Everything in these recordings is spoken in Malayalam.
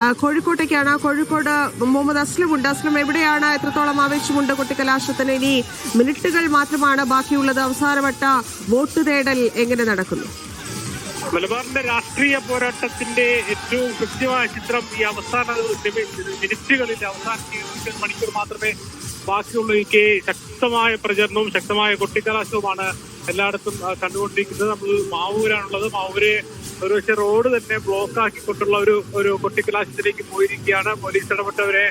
കോഴിക്കോട്ടേക്കാണ്. കോഴിക്കോട് മുഹമ്മദ് അസ്ലമുണ്ട്. അസ്ലം, എവിടെയാണ്? എത്രത്തോളം ആവേശമുണ്ട് കൊട്ടിക്കലാശത്തിന്? ഇനി മിനിറ്റുകൾ മാത്രമാണ് ബാക്കിയുള്ളത്. അവസാനവട്ട വോട്ട് തേടൽ എങ്ങനെ നടക്കുന്നു? മലബാറിന്റെ രാഷ്ട്രീയ പോരാട്ടത്തിന്റെ ഏറ്റവും കൃത്യമായ ചിത്രം ഈ അവസാന മിനിറ്റുകളിൽ, അവസാന മണിക്കൂർ മാത്രമേ ബാക്കിയുള്ളൂ. ശക്തമായ പ്രചരണവും ശക്തമായ കൊട്ടിക്കലാശവുമാണ് എല്ലായിടത്തും കണ്ടുകൊണ്ടിരിക്കുന്നത്. നമ്മൾ മാവൂരാണുള്ളത്. മാവൂര് ഒരുപക്ഷെ റോഡ് തന്നെ ബ്ലോക്ക് ആക്കിക്കൊണ്ടുള്ള ഒരു കൊട്ടിക്കലാശത്തിലേക്ക് പോയിരിക്കുകയാണ്. പോലീസ് ഇടപെട്ടവരെ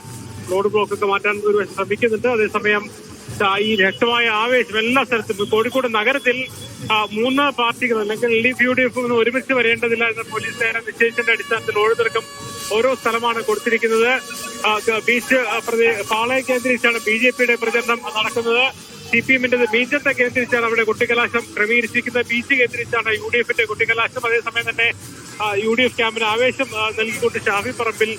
റോഡ് ബ്ലോക്കൊക്കെ മാറ്റാൻ ഒരുപക്ഷെ ശ്രമിക്കുന്നുണ്ട്. അതേസമയം ഈ ശക്തമായ ആവേശം എല്ലാ സ്ഥലത്തും. കോഴിക്കോട് നഗരത്തിൽ 3 പാർട്ടികൾ അല്ലെങ്കിൽ LDF UDF ഒരുമിച്ച് വരേണ്ടതില്ല എന്ന പോലീസ് സേന നിശ്ചയിച്ചതിന്റെ അടിസ്ഥാനത്തിൽ ഓരോരുത്തർക്കും ഓരോ സ്ഥലമാണ് കൊടുത്തിരിക്കുന്നത്. ബീച്ച് പാളയം കേന്ദ്രീകരിച്ചാണ് BJP പ്രചരണം നടക്കുന്നത്. CPM മീഞ്ചത്തെ കേന്ദ്രീകരിച്ചാണ് അവിടെ കൊട്ടിക്കലാശം ക്രമീകരിച്ചിരിക്കുന്നത്. ബീച്ച് കേന്ദ്രീകരിച്ചാണ് UDF കൊട്ടിക്കലാശം. അതേസമയം തന്നെ UDF ക്യാമ്പിന് ആവേശം നൽകിക്കൊണ്ട് ഷാഫി പറമ്പിൽ,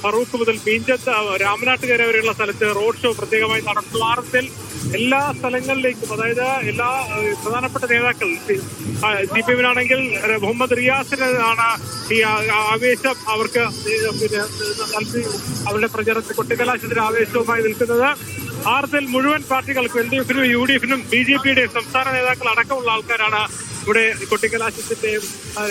ഫറൂഖ് മുതൽ മീഞ്ചത്ത്, രാമനാട്ടുകര വരെയുള്ള സ്ഥലത്ത് റോഡ് ഷോ പ്രത്യേകമായി നടത്തുന്നു. വാരത്തിൽ എല്ലാ സ്ഥലങ്ങളിലേക്കും, അതായത് എല്ലാ പ്രധാനപ്പെട്ട നേതാക്കൾ, CPM മുഹമ്മദ് റിയാസിനാണ് ഈ ആവേശം അവർക്ക് നൽകി അവരുടെ പ്രചരണത്തിൽ കൊട്ടിക്കലാശത്തിന് ആവേശവുമായി നിൽക്കുന്നത്. ഭാരതത്തിൽ മുഴുവൻ പാർട്ടികൾക്കും LDF UDF BJP സംസ്ഥാന നേതാക്കൾ അടക്കമുള്ള ആൾക്കാരാണ് ഇവിടെ കൊട്ടിക്കലാശത്തിന്റെ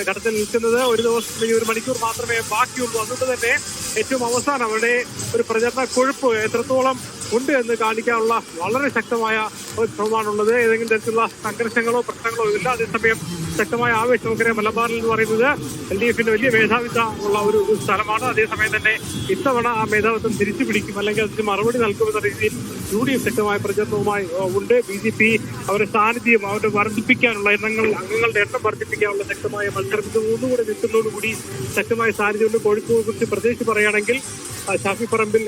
ഘട്ടത്തിൽ നിൽക്കുന്നത്. ഒരു ദിവസം ഈ 1 മണിക്കൂർ മാത്രമേ ബാക്കിയുള്ളൂ. അതുകൊണ്ട് തന്നെ ഏറ്റവും അവസാനം അവിടെ ഒരു പ്രചരണ കൊഴുപ്പ് എത്രത്തോളം ഉണ്ട് എന്ന് കാണിക്കാനുള്ള വളരെ ശക്തമായ ഒരു ശ്രമമാണുള്ളത്. ഏതെങ്കിലും തരത്തിലുള്ള സംഘർഷങ്ങളോ പ്രശ്നങ്ങളോ ഇല്ല. അതേസമയം ശക്തമായ ആവേശം. നമുക്കറിയാം, മലബാറിൽ എന്ന് പറയുന്നത് LDF വലിയ മേധാവിത്വം ഉള്ള ഒരു സ്ഥലമാണ്. അതേസമയം തന്നെ ഇത്തവണ ആ മേധാവിത്വം തിരിച്ചു പിടിക്കും, അല്ലെങ്കിൽ അതിന് മറുപടി നൽകുമെന്ന രീതിയിൽ UDF ശക്തമായ പ്രചരണവുമായി ഉണ്ട്. BJP അവരുടെ സാന്നിധ്യം അവരുടെ വർദ്ധിപ്പിക്കാനുള്ള അംഗങ്ങളുടെ എണ്ണം വർദ്ധിപ്പിക്കാനുള്ള ശക്തമായ മത്സരം ഒന്നുകൂടെ നിൽക്കുന്നതോടുകൂടി ശക്തമായ സാന്നിധ്യമുണ്ട്. കോഴിക്കോട് കുറിച്ച് പ്രത്യേകിച്ച് പറയുകയാണെങ്കിൽ ഷാഫി പറമ്പിൽ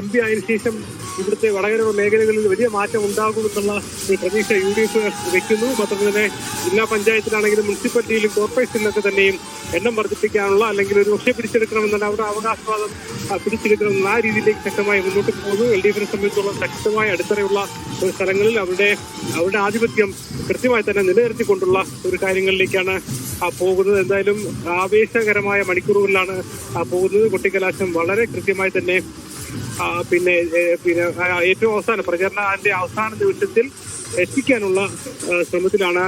MP ആയതിനു ശേഷം ഇവിടുത്തെ വടകര മേഖലകളിൽ വലിയ മാറ്റം ഉണ്ടാകുമെന്നുള്ള ഒരു പ്രതീക്ഷ UDF വെക്കുന്നു. മാത്രമല്ല തന്നെ ജില്ലാ പഞ്ചായത്തിലാണെങ്കിലും മുനിസിപ്പാലിറ്റിയിലും കോർപ്പറേഷനിലൊക്കെ തന്നെയും എണ്ണം വർദ്ധിപ്പിക്കാനുള്ള, അല്ലെങ്കിൽ ഒരു പക്ഷേ പിടിച്ചെടുക്കണമെന്നുള്ള അവരുടെ അവകാശവാദം പിടിച്ചെടുക്കണമെന്നുള്ള ആ രീതിയിലേക്ക് ശക്തമായി മുന്നോട്ട് പോകുന്നു. LDF സംബന്ധിച്ചുള്ള ശക്തമായ അടിത്തറയുള്ള ഒരു സ്ഥലങ്ങളിൽ അവരുടെ ആധിപത്യം കൃത്യമായി തന്നെ നിലനിർത്തിക്കൊണ്ടുള്ള ഒരു കാര്യങ്ങളിലേക്കാണ് പോകുന്നത്. എന്തായാലും ആവേശകരമായ മണിക്കൂറുകളിലാണ് പോകുന്നത്. കൊട്ടിക്കലാശം വളരെ കൃത്യമായി തന്നെ പിന്നെ ഏറ്റവും അവസാന പ്രചരണത്തിന്റെ അവസാന നിമിഷത്തിൽ എത്തിക്കാനുള്ള ശ്രമത്തിലാണ്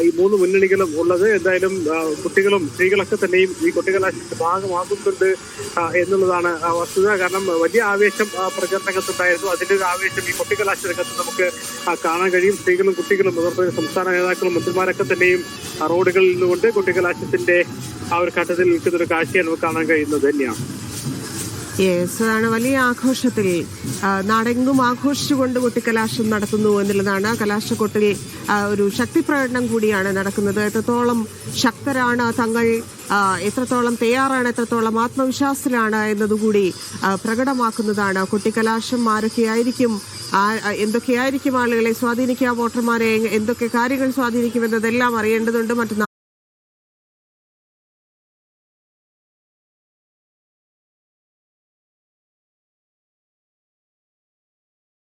ഈ 3 മുന്നണികളും ഉള്ളത്. എന്തായാലും കുട്ടികളും സ്ത്രീകളൊക്കെ തന്നെയും ഈ കൊട്ടിക്കലാശത്തിന്റെ ഭാഗമാകുന്നുണ്ട് എന്നുള്ളതാണ് വസ്തുത. കാരണം വലിയ ആവേശം പ്രചരണ രംഗത്തുണ്ടായിരുന്നു. അതിന്റെ ഒരു ആവേശം ഈ കൊട്ടിക്കലാശ രംഗത്ത് നമുക്ക് കാണാൻ കഴിയും. സ്ത്രീകളും കുട്ടികളും അതുപോലെ സംസ്ഥാന നേതാക്കളും മന്ത്രിമാരൊക്കെ തന്നെയും റോഡുകളിൽ നിന്നുകൊണ്ട് കൊട്ടിക്കലാശത്തിന്റെ ആ ഒരു ഘട്ടത്തിൽ നിൽക്കുന്ന ഒരു കാഴ്ചയാണ് നമുക്ക് കാണാൻ കഴിയുന്നത് തന്നെയാണ്. അതാണ് വലിയ ആഘോഷത്തിൽ നാടെങ്ങും ആഘോഷിച്ചുകൊണ്ട് കൊട്ടിക്കലാശം നടത്തുന്നു എന്നുള്ളതാണ്. കലാശക്കൊട്ടിൽ ഒരു ശക്തി പ്രകടനം കൂടിയാണ് നടക്കുന്നത്. എത്രത്തോളം ശക്തരാണ് തങ്ങൾ, എത്രത്തോളം തയ്യാറാണ്, എത്രത്തോളം ആത്മവിശ്വാസത്തിലാണ് എന്നതുകൂടി പ്രകടമാക്കുന്നതാണ് കൊട്ടിക്കലാശം. എന്തൊക്കെയായിരിക്കും ആളുകളെ സ്വാധീനിക്കുക, വോട്ടർമാരെ എന്തൊക്കെ കാര്യങ്ങൾ സ്വാധീനിക്കുമെന്നതെല്ലാം അറിയേണ്ടതുണ്ട്.